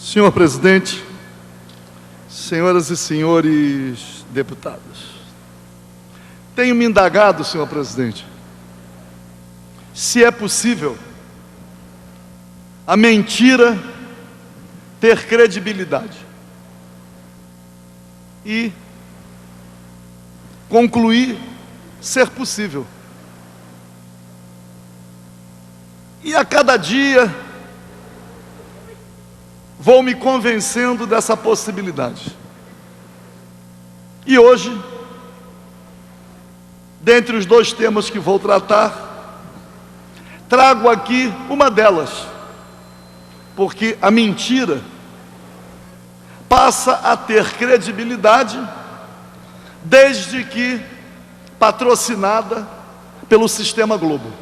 Senhor presidente, senhoras e senhores deputados, tenho me indagado, senhor presidente, se é possível a mentira ter credibilidade, e concluir ser possível. E a cada dia vou me convencendo dessa possibilidade. E hoje, dentre os dois temas que vou tratar, trago aqui uma delas, porque a mentira passa a ter credibilidade desde que patrocinada pelo Sistema Globo.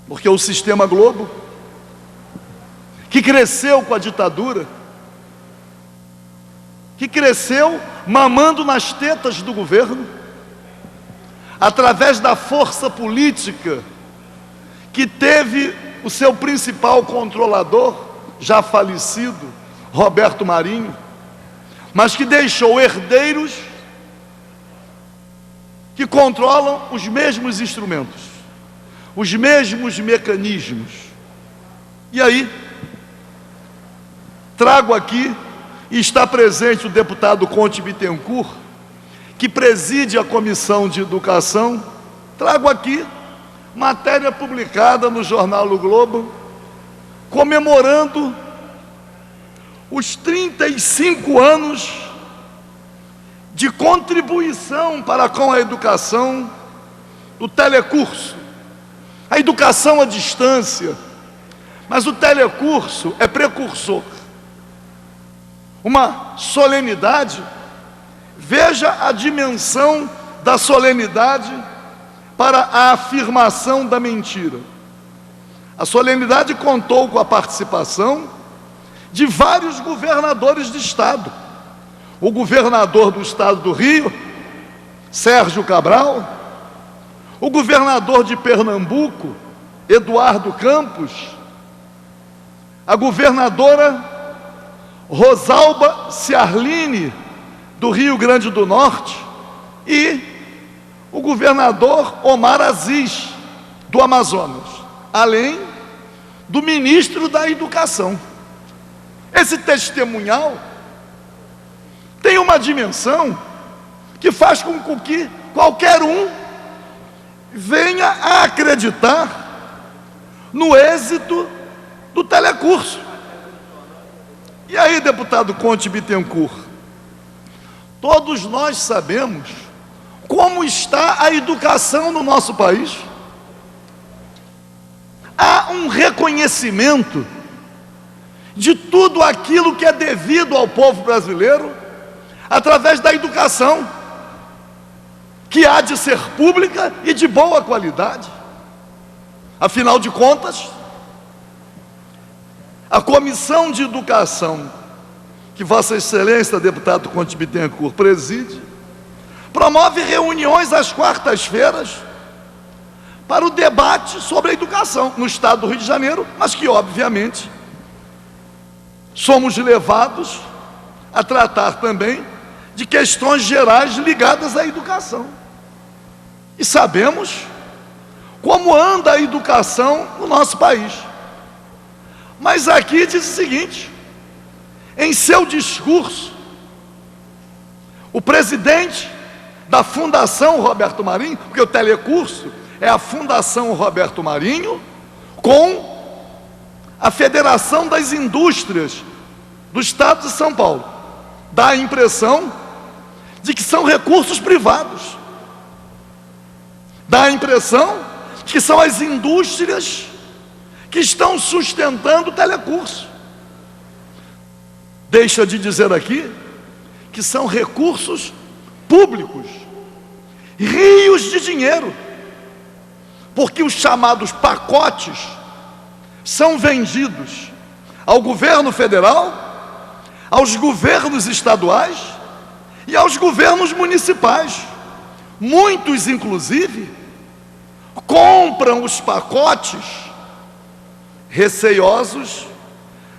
Porque o Sistema Globo, que cresceu com a ditadura, que cresceu mamando nas tetas do governo, através da força política que teve o seu principal controlador, já falecido, Roberto Marinho, mas que deixou herdeiros que controlam os mesmos instrumentos, os mesmos mecanismos. E aí, trago aqui, e está presente o deputado Conte Bittencourt, que preside a Comissão de Educação, trago aqui matéria publicada no jornal O Globo, comemorando os 35 anos de contribuição para com a educação do telecurso, a educação à distância, mas o telecurso é precursor. Uma solenidade, veja a dimensão da solenidade para a afirmação da mentira. A solenidade contou com a participação de vários governadores de estado. O governador do estado do Rio, Sérgio Cabral, o governador de Pernambuco, Eduardo Campos, a governadora Rosalba Ciarline, do Rio Grande do Norte, e o governador Omar Aziz, do Amazonas, além do ministro da Educação. Esse testemunhal tem uma dimensão que faz com que qualquer um venha a acreditar no êxito do telecurso. E aí, deputado Conte Bittencourt, todos nós sabemos como está a educação no nosso país. Há um reconhecimento de tudo aquilo que é devido ao povo brasileiro através da educação, que há de ser pública e de boa qualidade. Afinal de contas, a Comissão de Educação, que Vossa Excelência, deputado Conte Bittencourt, preside, promove reuniões às quartas-feiras para o debate sobre a educação no estado do Rio de Janeiro, mas que, obviamente, somos levados a tratar também de questões gerais ligadas à educação. E sabemos como anda a educação no nosso país. Mas aqui diz o seguinte: em seu discurso, o presidente da Fundação Roberto Marinho, porque o telecurso é a Fundação Roberto Marinho com a Federação das Indústrias do Estado de São Paulo, dá a impressão de que são recursos privados, dá a impressão de que são as indústrias que estão sustentando o telecurso. Deixa de dizer aqui que são recursos públicos, rios de dinheiro, porque os chamados pacotes são vendidos ao governo federal, aos governos estaduais e aos governos municipais. Muitos, inclusive, compram os pacotes receiosos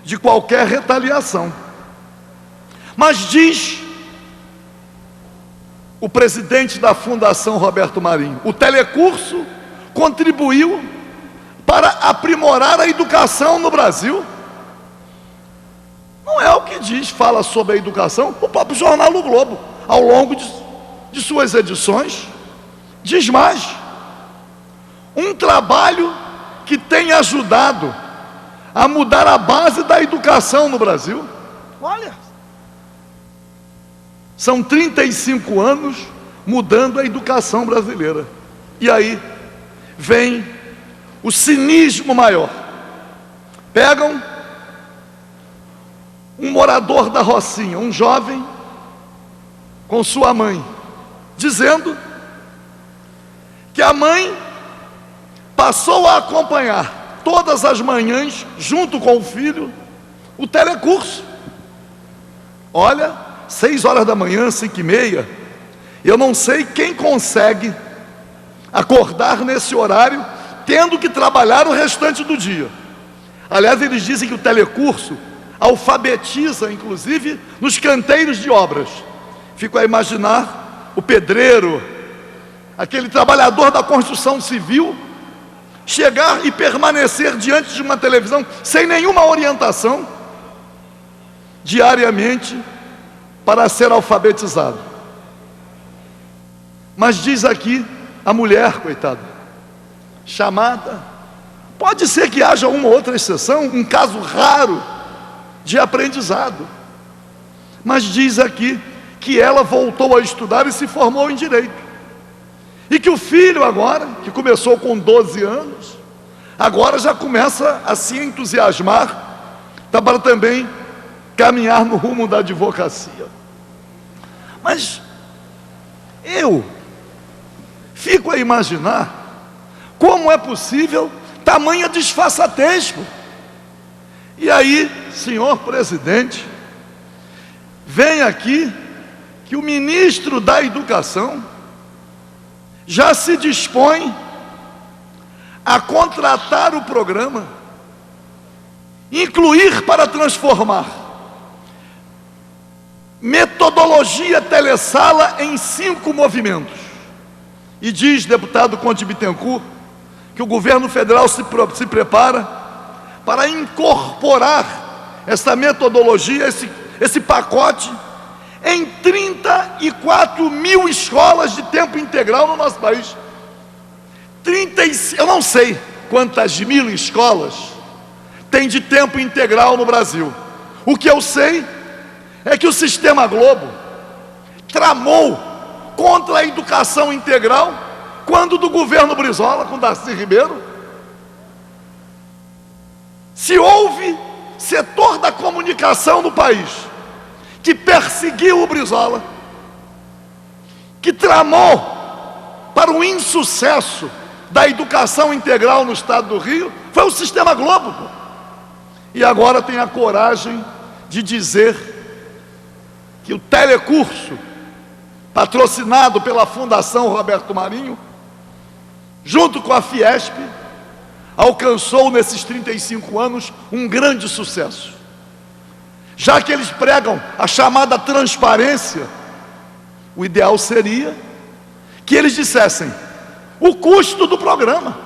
de qualquer retaliação. Mas diz o presidente da Fundação Roberto Marinho, o telecurso contribuiu para aprimorar a educação no Brasil. Não é o que diz, fala sobre a educação o próprio jornal O Globo, ao longo de suas edições. Diz mais: um trabalho que tem ajudado a mudar a base da educação no Brasil. Olha, são 35 anos mudando a educação brasileira. E aí vem o cinismo maior. Pegam um morador da Rocinha, um jovem, com sua mãe, dizendo que a mãe passou a acompanhar todas as manhãs, junto com o filho, o telecurso. Olha, 6 horas da manhã, 5h30, eu não sei quem consegue acordar nesse horário, tendo que trabalhar o restante do dia. Aliás, eles dizem que o telecurso alfabetiza, inclusive, nos canteiros de obras. Fico a imaginar o pedreiro, aquele trabalhador da construção civil, chegar e permanecer diante de uma televisão sem nenhuma orientação, diariamente, para ser alfabetizado. Mas diz aqui a mulher, coitada, chamada, pode ser que haja uma outra exceção, um caso raro de aprendizado, mas diz aqui que ela voltou a estudar e se formou em direito, e que o filho agora, que começou com 12 anos, agora já começa a se entusiasmar, tá, para também caminhar no rumo da advocacia. Mas eu fico a imaginar como é possível tamanha disfarçatez. E aí, senhor presidente, vem aqui que o ministro da Educação já se dispõe a contratar o programa, incluir para transformar metodologia telesala em 5 movimentos. E diz, deputado Conde Bittencourt, que o governo federal se prepara para incorporar essa metodologia, esse pacote, em 34 mil escolas de tempo integral no nosso país. Eu não sei quantas mil escolas tem de tempo integral no Brasil. O que eu sei é que o Sistema Globo tramou contra a educação integral quando do governo Brizola, com Darcy Ribeiro. Se houve setor da comunicação no país que perseguiu o Brizola, que tramou para o insucesso da educação integral no estado do Rio, foi o Sistema Globo. E agora tem a coragem de dizer que o telecurso, patrocinado pela Fundação Roberto Marinho, junto com a Fiesp, alcançou nesses 35 anos um grande sucesso. Já que eles pregam a chamada transparência, o ideal seria que eles dissessem o custo do programa,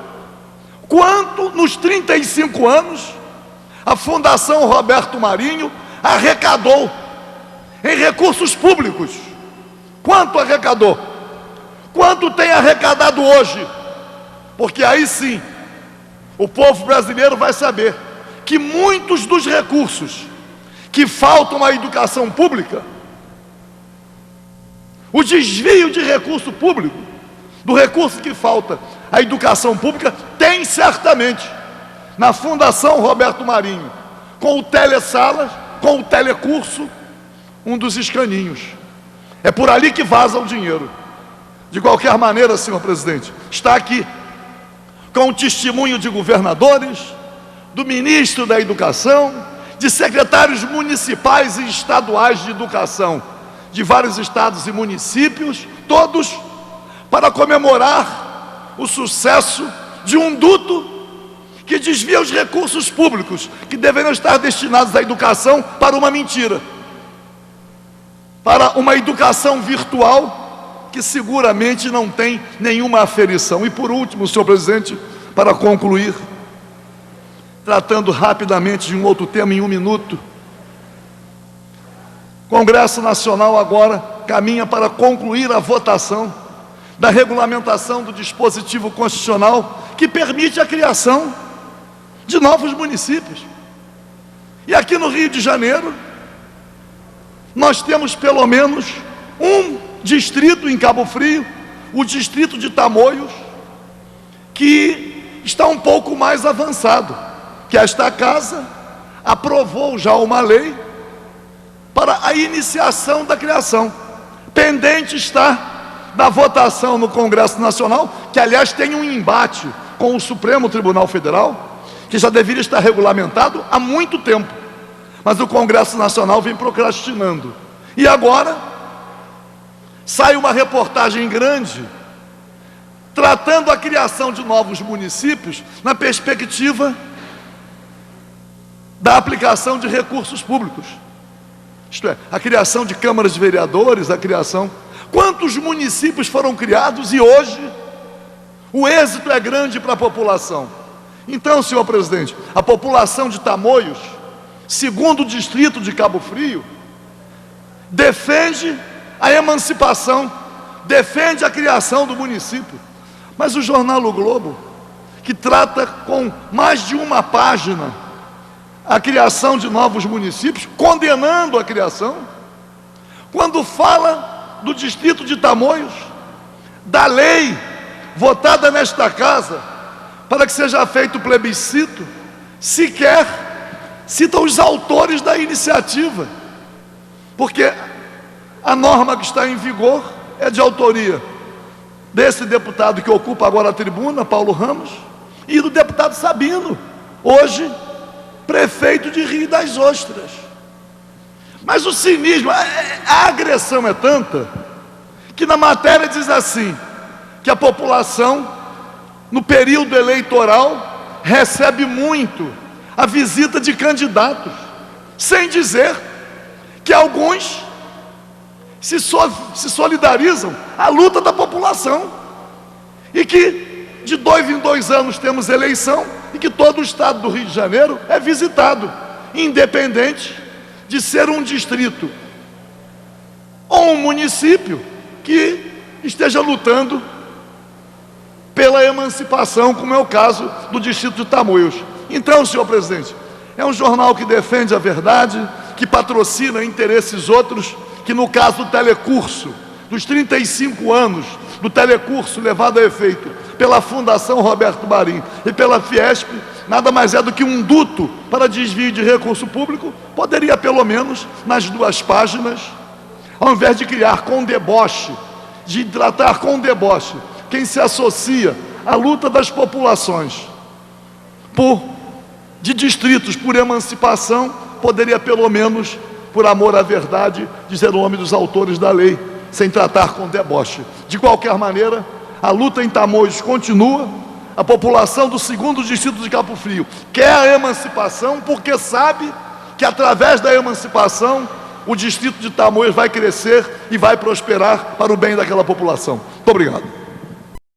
quanto nos 35 anos a Fundação Roberto Marinho arrecadou em recursos públicos. Quanto arrecadou? Quanto tem arrecadado hoje? Porque aí sim o povo brasileiro vai saber que muitos dos recursos que faltam à educação pública, o desvio de recurso público, do recurso que falta à educação pública, tem certamente na Fundação Roberto Marinho, com o telesalas, com o telecurso, um dos escaninhos. É por ali que vaza o dinheiro. De qualquer maneira, senhor presidente, está aqui com o testemunho de governadores, do ministro da Educação, de secretários municipais e estaduais de educação, de vários estados e municípios, todos para comemorar o sucesso de um duto que desvia os recursos públicos que deveriam estar destinados à educação para uma mentira, para uma educação virtual que seguramente não tem nenhuma aferição. E por último, senhor presidente, para concluir, tratando rapidamente de um outro tema em 1 minuto, o Congresso Nacional agora caminha para concluir a votação da regulamentação do dispositivo constitucional que permite a criação de novos municípios. E aqui no Rio de Janeiro, nós temos pelo menos um distrito em Cabo Frio, o distrito de Tamoios, que está um pouco mais avançado, que esta casa aprovou já uma lei para a iniciação da criação. Pendente está da votação no Congresso Nacional, que aliás tem um embate com o Supremo Tribunal Federal, que já deveria estar regulamentado há muito tempo, mas o Congresso Nacional vem procrastinando. E agora sai uma reportagem grande tratando a criação de novos municípios na perspectiva da aplicação de recursos públicos, isto é, a criação de câmaras de vereadores, a criação... Quantos municípios foram criados e hoje o êxito é grande para a população? Então, senhor presidente, a população de Tamoios, segundo o distrito de Cabo Frio, defende a emancipação, defende a criação do município. Mas o jornal O Globo, que trata com mais de uma página a criação de novos municípios, condenando a criação, quando fala do distrito de Tamoios, da lei votada nesta casa para que seja feito o plebiscito, sequer cita os autores da iniciativa, porque a norma que está em vigor é de autoria desse deputado que ocupa agora a tribuna, Paulo Ramos, e do deputado Sabino, hoje prefeito de Rio das Ostras. Mas o cinismo, a agressão é tanta, que na matéria diz assim, que a população, no período eleitoral, recebe muito a visita de candidatos, sem dizer que alguns se solidarizam à luta da população, e que de 2 em 2 anos temos eleição, e que todo o estado do Rio de Janeiro é visitado, independente de ser um distrito ou um município que esteja lutando pela emancipação, como é o caso do distrito de Tamoios. Então, senhor presidente, é um jornal que defende a verdade, que patrocina interesses outros, que no caso do telecurso, dos 35 anos do telecurso levado a efeito pela Fundação Roberto Marinho e pela Fiesp, nada mais é do que um duto para desvio de recurso público, poderia pelo menos, nas 2 páginas, ao invés de criar com deboche, de tratar com deboche quem se associa à luta das populações de distritos por emancipação, poderia pelo menos, por amor à verdade, dizer o nome dos autores da lei, sem tratar com deboche. De qualquer maneira, a luta em Tamoios continua. A população do 2º distrito de Cabo Frio quer a emancipação, porque sabe que através da emancipação o distrito de Tamoios vai crescer e vai prosperar para o bem daquela população. Muito obrigado.